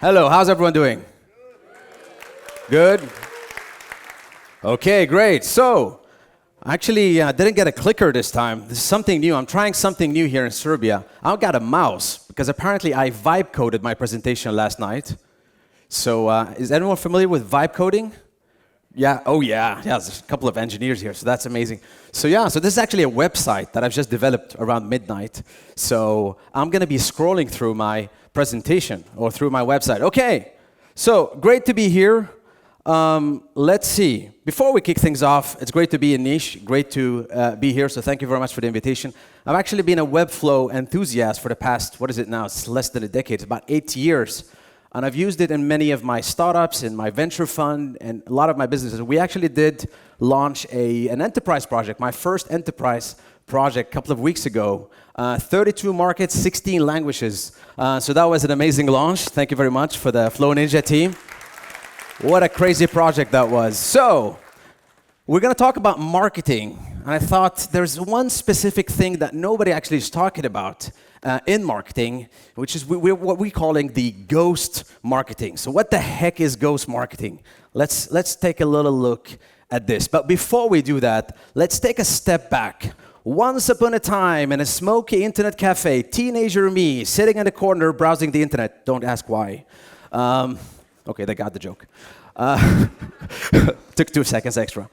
Hello, how's everyone doing? Good? Okay, great. So, actually, didn't get a clicker this time. This is something new. I'm trying something new here in Serbia. I've got a mouse, because apparently I vibe coded my presentation last night. So, is anyone familiar with vibe coding? Yeah, oh yeah, there's a couple of engineers here, so that's amazing. So this is actually a website that I've just developed around midnight. So I'm gonna be scrolling through my presentation, or through my website. Okay, so great to be here. Let's see. Before we kick things off, it's great to be in Niche, great to be here, so thank you very much for the invitation. I've actually been a Webflow enthusiast for the past, what is it now? It's less than a decade, it's about 8 years. And I've used it in many of my startups, in my venture fund, and a lot of my businesses. We actually did launch an enterprise project, my first enterprise project a couple of weeks ago. 32 markets, 16 languages. So that was an amazing launch. Thank you very much for the Flow Ninja team. What a crazy project that was. So, we're going to talk about marketing. And I thought there's one specific thing that nobody actually is talking about in marketing, which is what we're calling the ghost marketing. So what the heck is ghost marketing? Let's take a little look at this. But before we do that, let's take a step back. Once upon a time in a smoky internet cafe, teenager me sitting in the corner browsing the internet. Don't ask why. Okay, they got the joke. Took 2 seconds extra.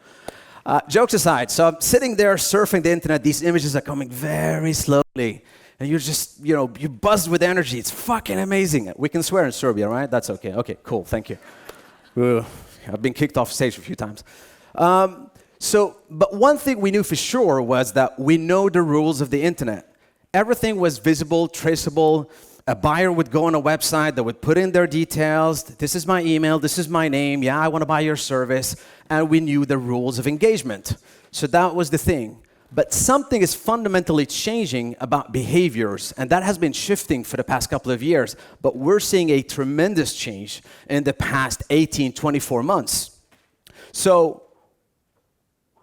Jokes aside, so I'm sitting there surfing the internet. These images are coming very slowly. And you're just, you're buzzed with energy. It's fucking amazing. We can swear in Serbia, right? That's okay. Okay, cool, thank you. I've been kicked off stage a few times. But one thing we knew for sure was that we know the rules of the internet. Everything was visible, traceable. A buyer would go on a website that would put in their details. This is my email, this is my name. Yeah, I want to buy your service. And we knew the rules of engagement. So that was the thing. But something is fundamentally changing about behaviors, and that has been shifting for the past couple of years. But we're seeing a tremendous change in the past 18, 24 months. So,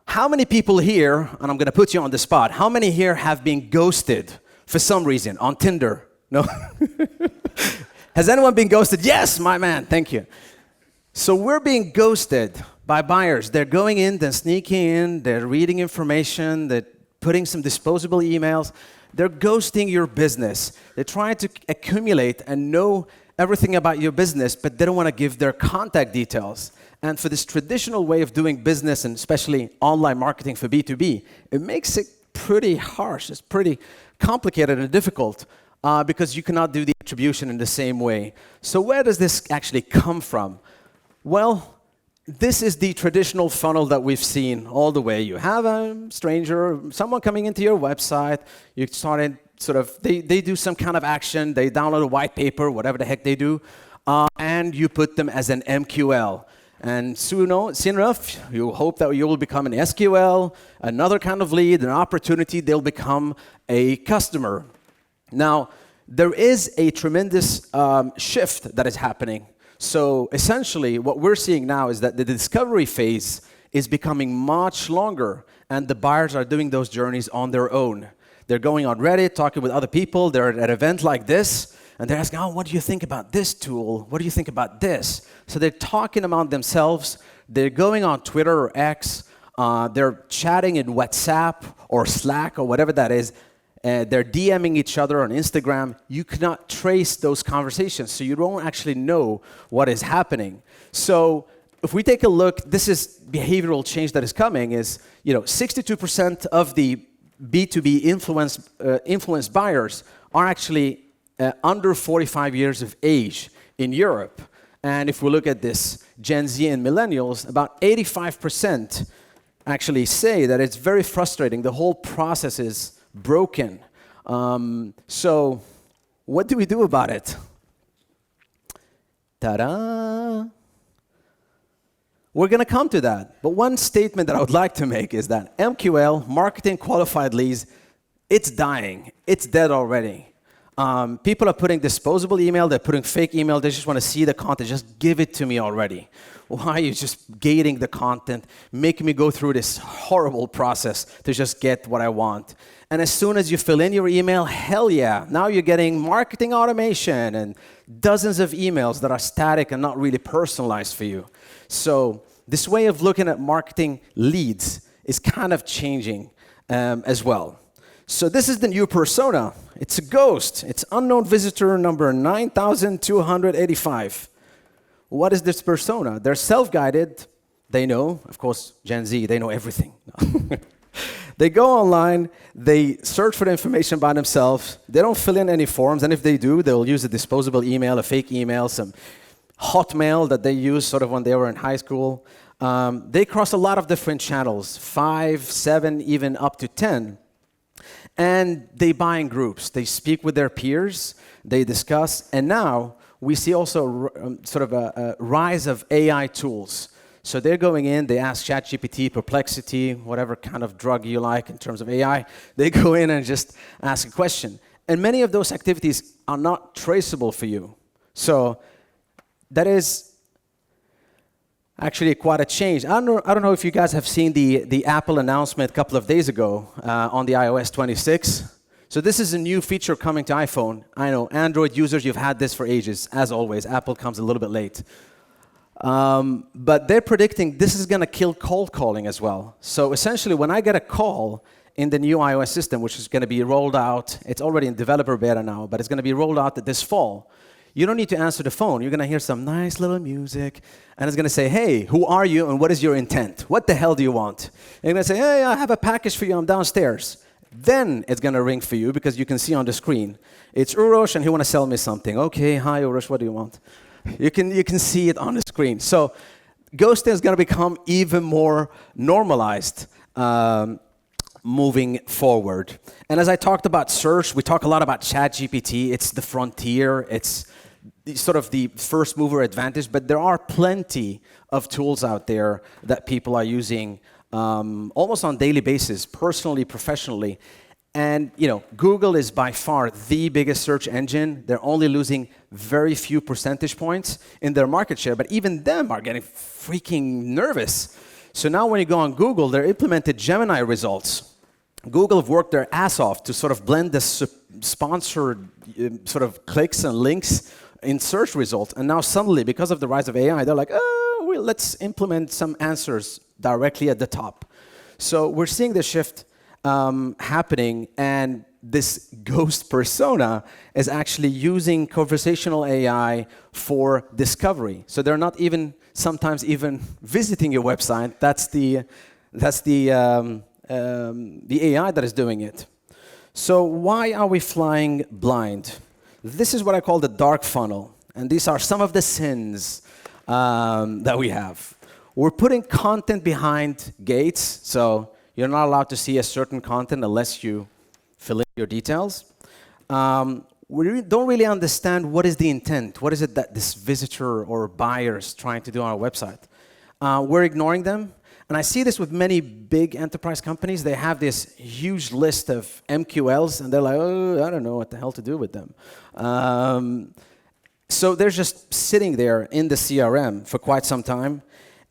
how many people here, and I'm going to put you on the spot, how many here have been ghosted for some reason on Tinder? No? Has anyone been ghosted? Yes, my man, thank you. So we're being ghosted by buyers. They're going in, they're sneaking in, they're reading information, they're putting some disposable emails. They're ghosting your business. They're trying to accumulate and know everything about your business, but they don't want to give their contact details. And for this traditional way of doing business, and especially online marketing for B2B, it makes it pretty harsh. It's pretty complicated and difficult because you cannot do the attribution in the same way. So where does this actually come from? Well, this is the traditional funnel that we've seen all the way. You have a stranger, someone coming into your website, you started they do some kind of action, they download a white paper, whatever the heck they do, and you put them as an MQL. And soon enough, you hope that you will become an SQL, another kind of lead, an opportunity, they'll become a customer. Now, there is a tremendous shift that is happening. So essentially, what we're seeing now is that the discovery phase is becoming much longer, and the buyers are doing those journeys on their own. They're going on Reddit, talking with other people, they're at an event like this, and they're asking, what do you think about this tool? What do you think about this? So they're talking among themselves, they're going on Twitter or X, they're chatting in WhatsApp or Slack or whatever that is, they're DMing each other on Instagram. You cannot trace those conversations, so you don't actually know what is happening. So if we take a look, this is behavioral change that is coming, is 62% of the B2B influenced buyers are actually under 45 years of age in Europe. And if we look at this Gen Z and millennials, about 85% actually say that it's very frustrating. The whole process is broken. So what do we do about it? Ta-da! We're going to come to that. But one statement that I would like to make is that MQL, marketing qualified leads, it's dying. It's dead already. People are putting disposable email, they're putting fake email, they just want to see the content, just give it to me already. Why are you just gating the content, making me go through this horrible process to just get what I want? And as soon as you fill in your email, hell yeah, now you're getting marketing automation and dozens of emails that are static and not really personalized for you. So this way of looking at marketing leads is kind of changing as well. So this is the new persona. It's a ghost. It's unknown visitor number 9,285. What is this persona? They're self-guided. They know, of course, Gen Z, they know everything. They go online, they search for the information by themselves. They don't fill in any forms, and if they do, they'll use a disposable email, a fake email, some Hotmail that they used sort of when they were in high school. They cross a lot of different channels, 5, 7, even up to 10. And they buy in groups. They speak with their peers. They discuss. And now we see also sort of a rise of AI tools. So they're going in, they ask ChatGPT, Perplexity, whatever kind of drug you like in terms of AI. They go in and just ask a question. And many of those activities are not traceable for you. So that is actually quite a change. I don't know if you guys have seen the Apple announcement a couple of days ago on the iOS 26. So this is a new feature coming to iPhone. I know, Android users, you've had this for ages. As always, Apple comes a little bit late. But they're predicting this is going to kill cold calling as well. So essentially, when I get a call in the new iOS system, which is going to be rolled out, it's already in developer beta now, but it's going to be rolled out this fall. You don't need to answer the phone. You're going to hear some nice little music, and it's going to say, hey, who are you, and what is your intent? What the hell do you want? And you're going to say, hey, I have a package for you. I'm downstairs. Then it's going to ring for you, because you can see on the screen, it's Urosh, and he wants to sell me something. Okay, hi, Urosh, what do you want? You can see it on the screen. So ghosting is going to become even more normalized moving forward. And as I talked about search, we talk a lot about ChatGPT. It's the frontier. It's sort of the first mover advantage. But there are plenty of tools out there that people are using almost on a daily basis, personally, professionally. And Google is by far the biggest search engine. They're only losing very few percentage points in their market share, but even them are getting freaking nervous. So now when you go on Google, they're implemented Gemini results. Google have worked their ass off to sort of blend the sponsored sort of clicks and links in search results. And now suddenly, because of the rise of AI, they're like, oh, well, let's implement some answers directly at the top. So we're seeing this shift happening, and this ghost persona is actually using conversational AI for discovery. So they're not even sometimes even visiting your website. That's the AI that is doing it. So why are we flying blind? This is what I call the dark funnel, and these are some of the sins that we have. We're putting content behind gates, so you're not allowed to see a certain content unless you fill in your details. We don't really understand what is the intent. What is it that this visitor or buyer is trying to do on our website? We're ignoring them. And I see this with many big enterprise companies. They have this huge list of MQLs, and they're like, oh, I don't know what the hell to do with them. So they're just sitting there in the CRM for quite some time.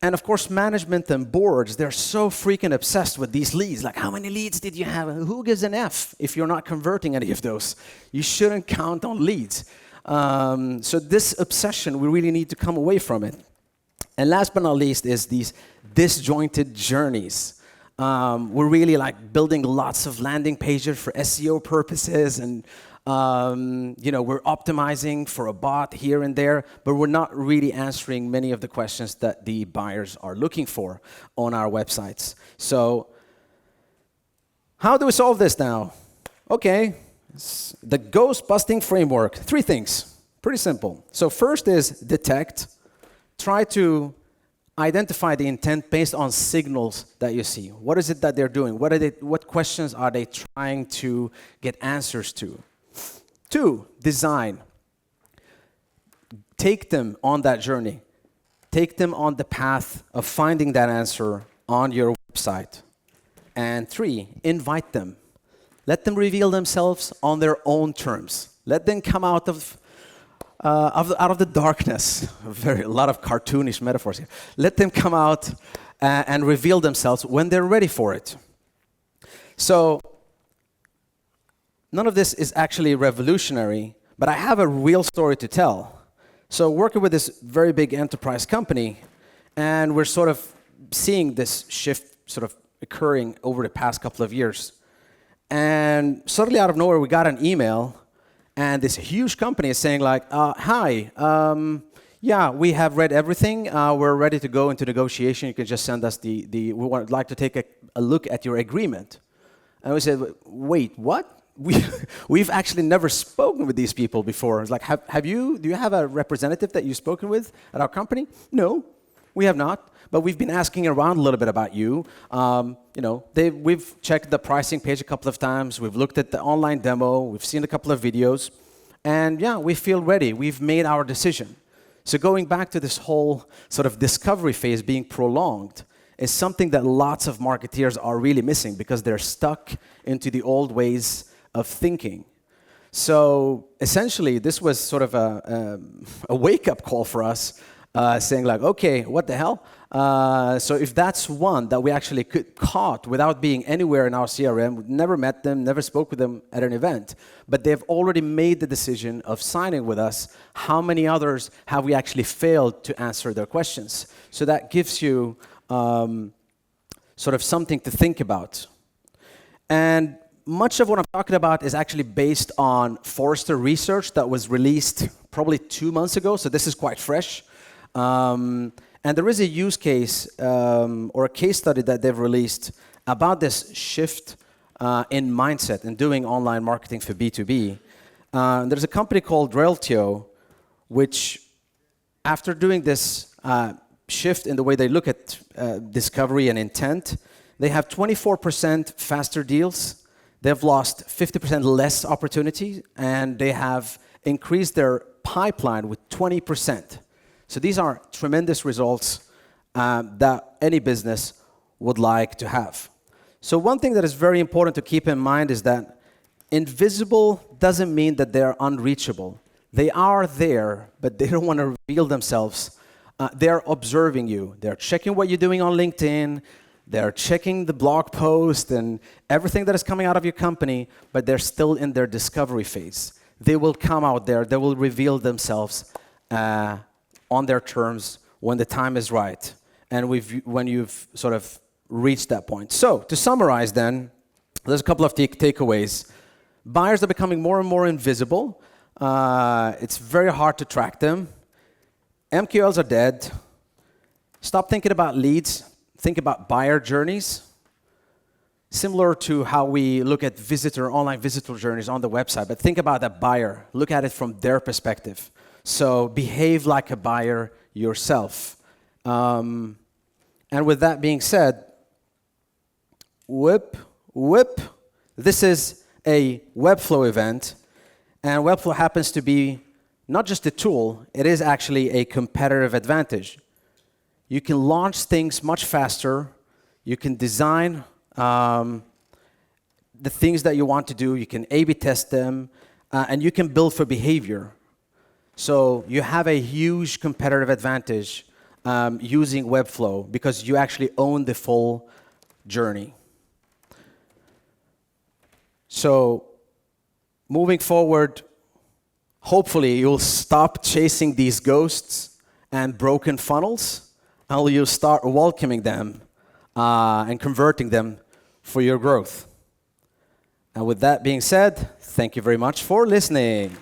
And of course, management and boards, they're so freaking obsessed with these leads. Like, how many leads did you have? Who gives an F if you're not converting any of those? You shouldn't count on leads. So this obsession, we really need to come away from it. And last but not least is these disjointed journeys. We're really like building lots of landing pages for SEO purposes, and we're optimizing for a bot here and there, but we're not really answering many of the questions that the buyers are looking for on our websites. So how do we solve this now? Okay, the ghost busting framework. 3 things, pretty simple. So first is detect. Try to identify the intent based on signals that you see. What is it that they're doing? What questions are they trying to get answers to? 2, design. Take them on that journey. Take them on the path of finding that answer on your website. And 3, invite them. Let them reveal themselves on their own terms. Let them come out of the darkness. A lot of cartoonish metaphors here. Let them come out and reveal themselves when they're ready for it. So none of this is actually revolutionary, but I have a real story to tell. So working with this very big enterprise company, and we're sort of seeing this shift sort of occurring over the past couple of years. And suddenly out of nowhere, we got an email, and this huge company is saying like, hi, yeah, we have read everything. We're ready to go into negotiation. You can just send us we would like to take a look at your agreement. And we said, wait, what? We've actually never spoken with these people before. It's like, do you have a representative that you've spoken with at our company? No, we have not. But we've been asking around a little bit about you. We've checked the pricing page a couple of times. We've looked at the online demo. We've seen a couple of videos. And yeah, we feel ready. We've made our decision. So going back to this whole sort of discovery phase being prolonged is something that lots of marketeers are really missing because they're stuck into the old ways of thinking. So essentially, this was sort of a wake-up call for us, saying like, okay, what the hell? So if that's one that we actually caught without being anywhere in our CRM, we never met them, never spoke with them at an event, but they've already made the decision of signing with us, how many others have we actually failed to answer their questions? So that gives you sort of something to think about. And much of what I'm talking about is actually based on Forrester research that was released probably 2 months ago, so this is quite fresh. And there is a use case or a case study that they've released about this shift in mindset and doing online marketing for B2B. There's a company called Reltio, which after doing this shift in the way they look at discovery and intent, they have 24% faster deals. They've lost 50% less opportunity, and they have increased their pipeline with 20%. So these are tremendous results that any business would like to have. So one thing that is very important to keep in mind is that invisible doesn't mean that they're unreachable. They are there, but they don't want to reveal themselves. They're observing you. They're checking what you're doing on LinkedIn. They're checking the blog post and everything that is coming out of your company, but they're still in their discovery phase. They will come out there. They will reveal themselves on their terms when the time is right and when you've sort of reached that point. So to summarize then, there's a couple of takeaways. Buyers are becoming more and more invisible. It's very hard to track them. MQLs are dead. Stop thinking about leads. Think about buyer journeys. Similar to how we look at online visitor journeys on the website, but think about that buyer. Look at it from their perspective. So behave like a buyer yourself. And with that being said, whip. This is a Webflow event, and Webflow happens to be not just a tool, it is actually a competitive advantage. You can launch things much faster. You can design the things that you want to do. You can A/B test them, and you can build for behavior. So you have a huge competitive advantage using Webflow because you actually own the full journey. So moving forward, hopefully you'll stop chasing these ghosts and broken funnels, and you'll start welcoming them and converting them for your growth. And with that being said, thank you very much for listening.